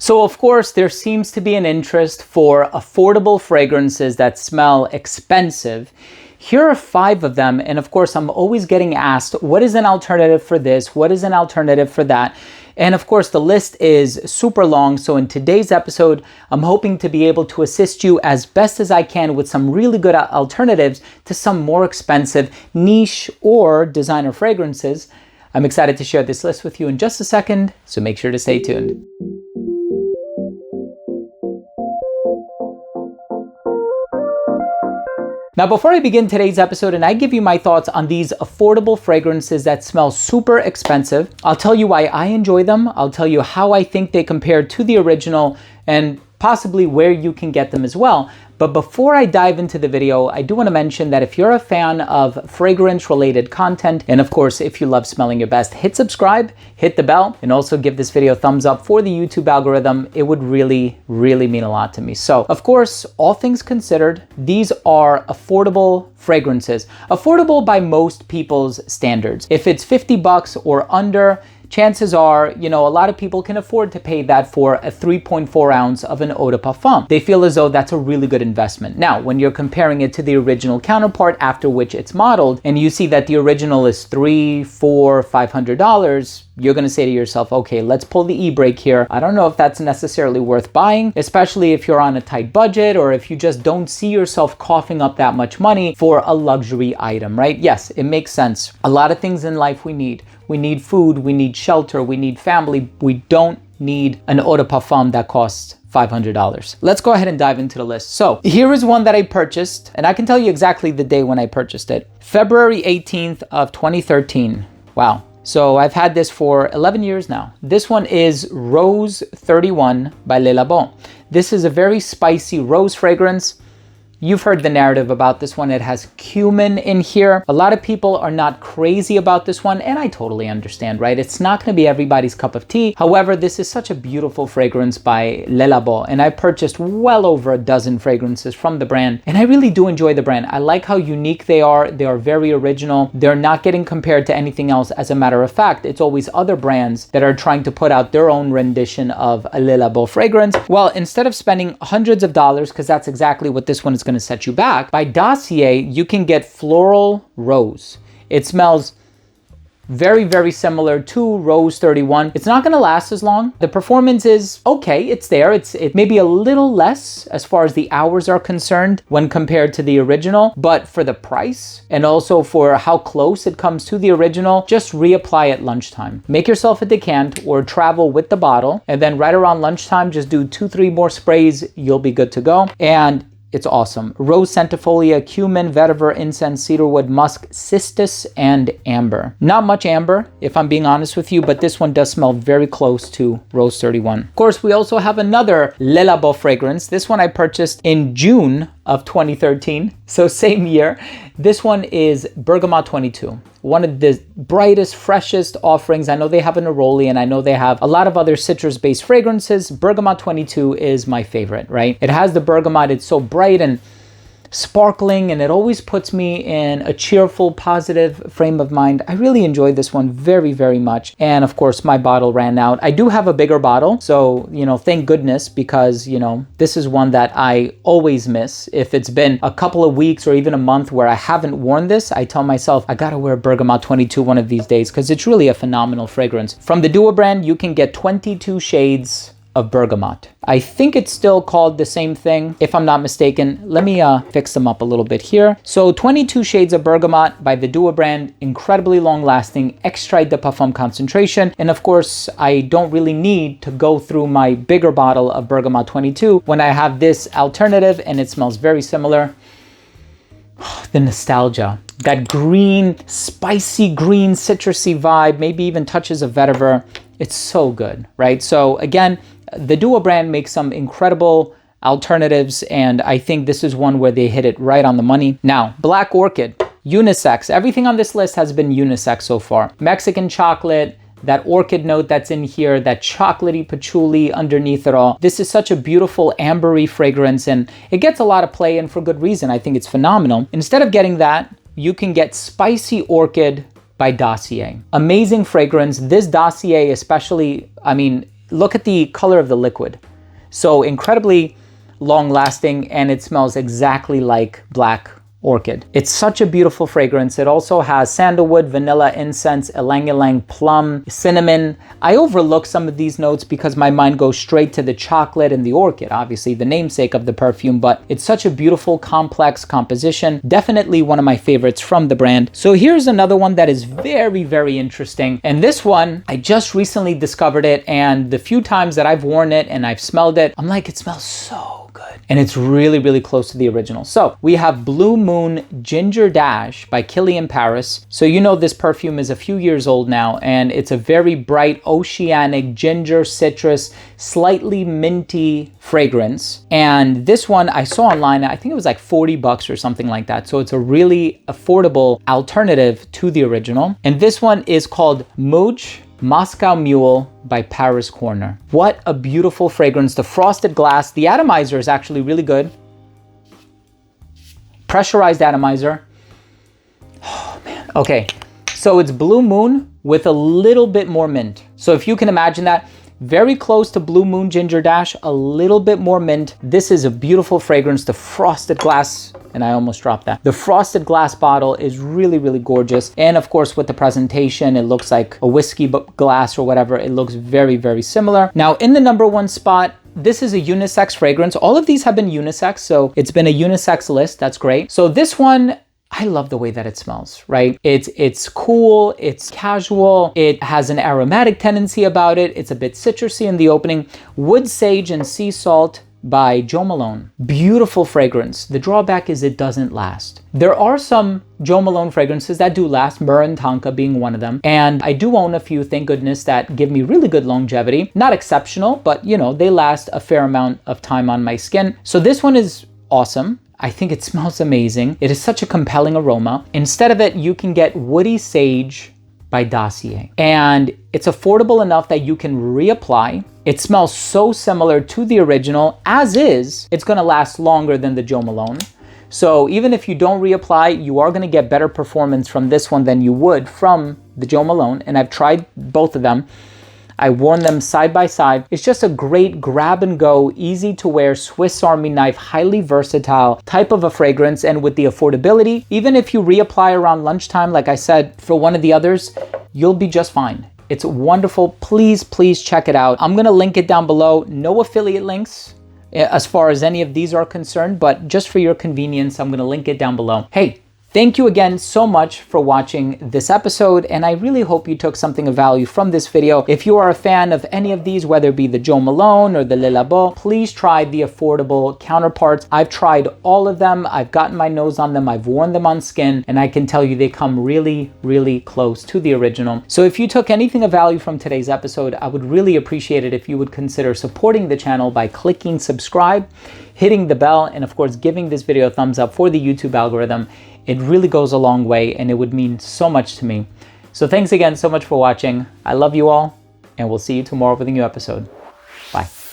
So of course, there seems to be an interest for affordable fragrances that smell expensive. Here are 5 of them, and of course, I'm always getting asked, what is an alternative for this? What is an alternative for that? And of course, the list is super long, so in today's episode, I'm hoping to be able to assist you as best as I can with some really good alternatives to some more expensive niche or designer fragrances. I'm excited to share this list with you in just a second, so make sure to stay tuned. Now, before I begin today's episode and I give you my thoughts on these affordable fragrances that smell super expensive, I'll tell you why I enjoy them. I'll tell you how I think they compare to the original and possibly where you can get them as well. But before I dive into the video, I do want to mention that if you're a fan of fragrance-related content, and of course, if you love smelling your best, hit subscribe, hit the bell, and also give this video a thumbs up for the YouTube algorithm. It would really, really mean a lot to me. So, of course, all things considered, these are affordable fragrances. Affordable by most people's standards. If it's 50 bucks or under, chances are, a lot of people can afford to pay that for a 3.4 ounce of an eau de parfum. They feel as though that's a really good investment. Now, when you're comparing it to the original counterpart after which it's modeled, and you see that the original is $300, $400, $500, you're going to say to yourself, okay, let's pull the e-brake here. I don't know if that's necessarily worth buying, especially if you're on a tight budget or if you just don't see yourself coughing up that much money for a luxury item, right? Yes, it makes sense. A lot of things in life we need. We need food, we need shelter, we need family. We don't need an eau de parfum that costs $500. Let's go ahead and dive into the list. So here is one that I purchased, and I can tell you exactly the day when I purchased it. February 18th of 2013. Wow. So I've had this for 11 years now. This one is Rose 31 by Le Labo. This is a very spicy rose fragrance. You've heard the narrative about this one. It has cumin in here. A lot of people are not crazy about this one, and I totally understand, right? It's not going to be everybody's cup of tea. However, this is such a beautiful fragrance by Le Labo, and I purchased well over a dozen fragrances from the brand, and I really do enjoy the brand. I like how unique they are. They are very original. They're not getting compared to anything else. As a matter of fact, it's always other brands that are trying to put out their own rendition of a Le Labo fragrance. Well, instead of spending hundreds of dollars, because that's exactly what this one is going to set you back, by Dossier, you can get Floral Rose. It smells very, very similar to Rose 31. It's not going to last as long. The performance is okay. It's there. It may be a little less as far as the hours are concerned when compared to the original, but for the price and also for how close it comes to the original, just reapply at lunchtime. Make yourself a decant or travel with the bottle, and then right around lunchtime, just do 2-3 more sprays. You'll be good to go. And it's awesome. Rose centifolia, cumin, vetiver, incense, cedarwood, musk, cistus, and amber. Not much amber, if I'm being honest with you, but this one does smell very close to Rose 31. Of course, we also have another Le Labo fragrance. This one I purchased in June of 2013, so same year. This one is Bergamote 22. One of the brightest, freshest offerings. I know they have a neroli, and I know they have a lot of other citrus-based fragrances. Bergamote 22 is my favorite, right? It has the bergamot. It's so bright and sparkling, and it always puts me in a cheerful, positive frame of mind. I really enjoy this one very, very much. And of course, my bottle ran out. I do have a bigger bottle, so, thank goodness, because, this is one that I always miss. If it's been a couple of weeks or even a month where I haven't worn this, I tell myself, I gotta wear Bergamote 22 one of these days, because it's really a phenomenal fragrance. From the Duo brand, you can get 22 shades of bergamot. I think it's still called the same thing, if I'm not mistaken. Let me fix them up a little bit here. So 22 shades of bergamot by the Duo brand, incredibly long lasting, extrait de parfum concentration. And of course, I don't really need to go through my bigger bottle of Bergamote 22 when I have this alternative and it smells very similar. The nostalgia, that green, spicy green, citrusy vibe, maybe even touches of vetiver. It's so good, right? So again, the Duo brand makes some incredible alternatives, and I think this is one where they hit it right on the money. Now, Black Orchid, unisex. Everything on this list has been unisex so far. Mexican chocolate, that orchid note that's in here, that chocolatey patchouli underneath it all. This is such a beautiful ambery fragrance, and it gets a lot of play, and for good reason. I think it's phenomenal. Instead of getting that, you can get Spicy Orchid by Dossier. Amazing fragrance. This Dossier especially, look at the color of the liquid. So incredibly long lasting, and it smells exactly like Black Orchid. It's such a beautiful fragrance. It also has sandalwood, vanilla, incense, ylang ylang, plum, cinnamon. I overlook some of these notes because my mind goes straight to the chocolate and the orchid, obviously the namesake of the perfume, but it's such a beautiful, complex composition. Definitely one of my favorites from the brand. So here's another one that is very, very interesting. And this one, I just recently discovered it, and the few times that I've worn it and I've smelled it, I'm like, it smells so good. And it's really, really close to the original. So we have Blue Moon Ginger Dash by Killian Paris. So you know this perfume is a few years old now, and it's a very bright oceanic ginger citrus, slightly minty fragrance. And this one I saw online, I think it was like 40 bucks or something like that. So it's a really affordable alternative to the original. And this one is called Mouche Moscow Mule by Paris Corner. What a beautiful fragrance. The frosted glass, the atomizer is actually really good. Pressurized atomizer. Oh man. Okay, so it's Blue Moon with a little bit more mint. So if you can imagine that, very close to Blue Moon Ginger Dash, a little bit more mint. This is a beautiful fragrance. The frosted glass, and I almost dropped that. The frosted glass bottle is really, really gorgeous. And of course, with the presentation, it looks like a whiskey glass or whatever. It looks very, very similar. Now, in the #1 spot, this is a unisex fragrance. All of these have been unisex, so it's been a unisex list. That's great. So this one, I love the way that it smells, right? It's cool, it's casual, it has an aromatic tendency about it, it's a bit citrusy in the opening. Wood Sage and Sea Salt by Jo Malone. Beautiful fragrance. The drawback is it doesn't last. There are some Jo Malone fragrances that do last, Myrrh and Tonka being one of them. And I do own a few, thank goodness, that give me really good longevity. Not exceptional, but you know, they last a fair amount of time on my skin. So this one is awesome. I think it smells amazing. It is such a compelling aroma. Instead of it, you can get Woody Sage by Dossier. And it's affordable enough that you can reapply. It smells so similar to the original. As is, it's gonna last longer than the Jo Malone. So even if you don't reapply, you are gonna get better performance from this one than you would from the Jo Malone. And I've tried both of them. I've worn them side by side. It's just a great grab and go, easy to wear, Swiss Army knife, highly versatile type of a fragrance. And with the affordability, even if you reapply around lunchtime, like I said, for one of the others, you'll be just fine. It's wonderful. Please, please check it out. I'm gonna link it down below. No affiliate links as far as any of these are concerned, but just for your convenience, I'm gonna link it down below. Hey, thank you again so much for watching this episode, and I really hope you took something of value from this video. If you are a fan of any of these, whether it be the Jo Malone or the Le Labo, please try the affordable counterparts. I've tried all of them. I've gotten my nose on them. I've worn them on skin, and I can tell you they come really, really close to the original. So if you took anything of value from today's episode, I would really appreciate it if you would consider supporting the channel by clicking subscribe, hitting the bell, and of course, giving this video a thumbs up for the YouTube algorithm. It really goes a long way, and it would mean so much to me. So thanks again so much for watching. I love you all, and we'll see you tomorrow with a new episode. Bye.